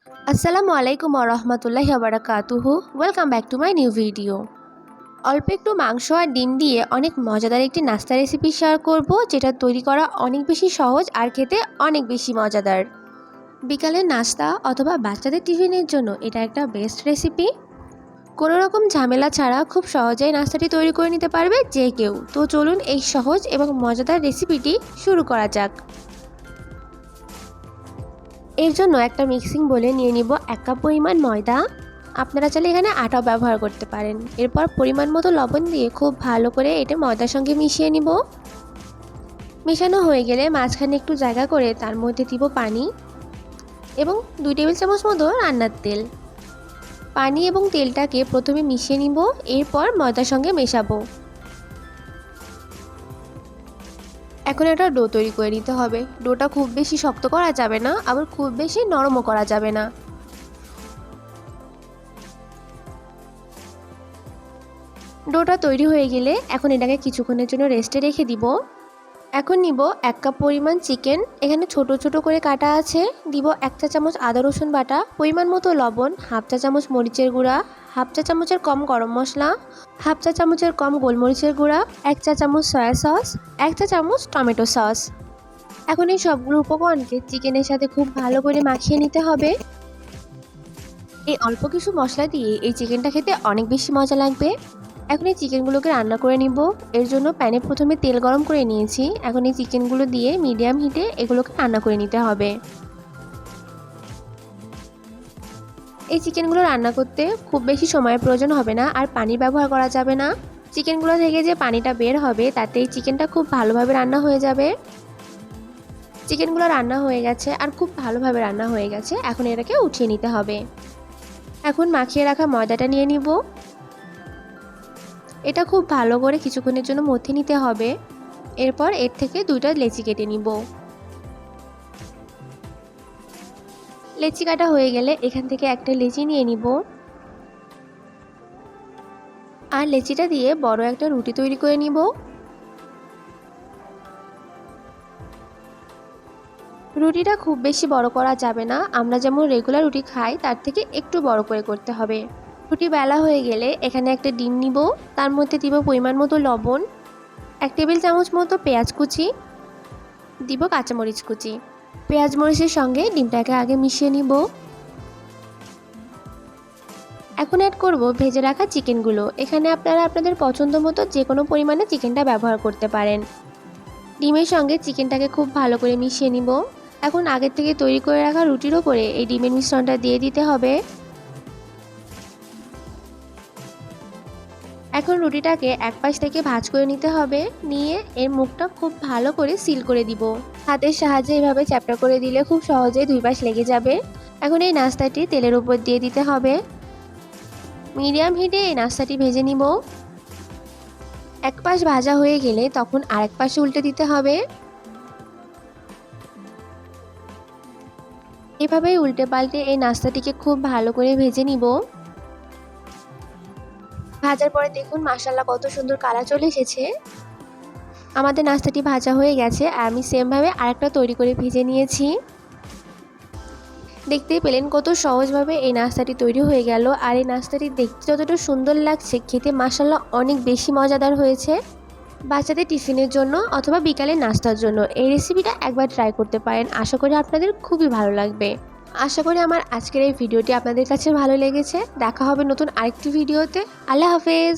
আসসালামু আলাইকুম ওয়া বারাকাতুহু। Welcome back to my new video. অল্প একটু মাংস আর ডিম দিয়ে অনেক মজাদার একটি নাস্তা রেসিপি শেয়ার করব, যেটা তৈরি করা অনেক বেশি সহজ আর খেতে অনেক বেশি মজাদার। বিকালের নাস্তা অথবা বাচ্চাদের টিফিনের জন্য এটা একটা বেস্ট রেসিপি। কোনো রকম ঝামেলা ছাড়া খুব সহজেই নাস্তাটি তৈরি করে নিতে পারবে যে কেউ। তো চলুন এই সহজ এবং মজাদার রেসিপিটি শুরু করা যাক। এর জন্য একটা মিক্সিং বোলে নিয়ে নিব 1 কাপ পরিমাণ ময়দা। আপনারা চাইলে এখানে আটাও ব্যবহার করতে পারেন। এরপর পরিমাণ মতো লবণ দিয়ে খুব ভালো করে এটা ময়দার সঙ্গে মিশিয়ে নিব। মেশানো হয়ে গেলে মাঝখানে একটু জায়গা করে তার মধ্যে দিব পানি এবং 2 টেবিল চামচ মতো রান্নার তেল। পানি এবং তেলটাকে প্রথমে মিশিয়ে নিব, এরপর ময়দার সঙ্গে মেশাবো। এখন একটা ডো তৈরি করে নিতে হবে। ডোটা খুব বেশি শক্ত করা যাবে না, আবার খুব বেশি নরমও করা যাবে না। ডোটা তৈরি হয়ে গেলে এখন এটাকে কিছুক্ষণের জন্য রেস্টে রেখে দিব। এখন নিব 1 কাপ পরিমাণ চিকেন। এখানে ছোট ছোট করে কাটা আছে। দিব 1 চা চামচ আদা রসুন বাটা, পরিমাণ মতো লবণ, হাফ চা চামচ মরিচের গুঁড়া, হাফ চা চামচের কম গরম মশলা, হাফ চা চামচের কম গোলমরিচের গুঁড়া, 1 চা চামচ সয়া সস, 1 চা চামচ টমেটো সস। এখন এই সবগুলো উপকরণকে চিকেনের সাথে খুব ভালো করে মাখিয়ে নিতে হবে। এই অল্প কিছু মশলা দিয়ে এই চিকেনটা খেতে অনেক বেশি মজা লাগবে। এখন এই চিকেনগুলোকে রান্না করে নিব। এর জন্য প্যানে প্রথমে তেল গরম করে নিয়েছি। এখন এই চিকেনগুলো দিয়ে মিডিয়াম হিটে এগুলোকে রান্না করে নিতে হবে। এই চিকেনগুলো রান্না করতে খুব বেশি সময়ের প্রয়োজন হবে না, আর পানি ব্যবহার করা যাবে না। চিকেনগুলো থেকে যে পানিটা বের হবে তাতে এই চিকেনটা খুব ভালোভাবে রান্না হয়ে যাবে। চিকেনগুলো রান্না হয়ে গেছে আর খুব ভালোভাবে রান্না হয়ে গেছে। এখন এটাকে উঠিয়ে নিতে হবে। এখন মাখিয়ে রাখা ময়দাটা নিয়ে নিব। এটা খুব ভালো করে কিছুক্ষণের জন্য মথে নিতে হবে। এরপর এর থেকে 2টা লেচি কেটে নিব। লেচি কাটা হয়ে গেলে এখান থেকে একটা লেচি নিয়ে নিব আর লেচিটা দিয়ে বড় একটা রুটি তৈরি করে নিব। রুটিটা খুব বেশি বড় করা যাবে না, আমরা যেমন রেগুলার রুটি খাই তার থেকে একটু বড় করে করতে হবে। রুটি বেলা হয়ে গেলে এখানে একটা ডিম নিব, তার মধ্যে দিব পরিমাণ মতো লবণ, 1 টেবিল চামচ মতো পেঁয়াজ কুচি, দিব কাঁচামরিচ কুচি। পেঁয়াজ মরিচের সঙ্গে ডিমটাকে আগে মিশিয়ে নিব। এখন অ্যাড করব ভেজে রাখা চিকেনগুলো। এখানে আপনারা আপনাদের পছন্দ মতো যে কোনো পরিমাণে চিকেনটা ব্যবহার করতে পারেন। ডিমের সঙ্গে চিকেনটাকে খুব ভালো করে মিশিয়ে নিব। এখন আগের থেকে তৈরি করে রাখা রুটির ওপরে এই ডিমের মিশ্রণটা দিয়ে দিতে হবে। এখন রুটিটাকে এক পাশ থেকে ভাঁজ করে নিতে হবে। নিয়ে এর মুখটা খুব ভালো করে সিল করে দিব। হাতের সাহায্যে এভাবে চ্যাপটা করে দিলে খুব সহজেই 2 পাশ লেগে যাবে। এখন এই নাস্তাটি তেলের উপর দিয়ে দিতে হবে। মিডিয়াম হিটে এই নাস্তাটি ভেজে নিব। এক পাশ ভাজা হয়ে গেলে তখন আরেক পাশে উল্টে দিতে হবে। এভাবেই উল্টে পাল্টে এই নাস্তাটিকে খুব ভালো করে ভেজে নিব। ভাজার পরে দেখুন মাশাআল্লাহ কত সুন্দর কালার চলে এসেছে। আমাদের নাস্তাটি ভাজা হয়ে গেছে আর আমি সেমভাবে আরেকটা তৈরি করে ভেজে নিয়েছি। দেখতেই পেলেন কত সহজভাবে এই নাস্তাটি তৈরি হয়ে গেল। আর এই নাস্তাটি দেখতে যতটা সুন্দর লাগছে, খেতে মাশাআল্লাহ অনেক বেশি মজাদার হয়েছে। বাচ্চাদের টিফিনের জন্য অথবা বিকালের নাস্তার জন্য এই রেসিপিটা একবার ট্রাই করতে পারেন। আশা করি আপনাদের খুবই ভালো লাগবে। আশা করি আমার আজকের এই ভিডিওটি আপনাদের কাছে ভালো লেগেছে। দেখা হবে নতুন আরেকটি ভিডিওতে। আল্লাহ হাফেজ।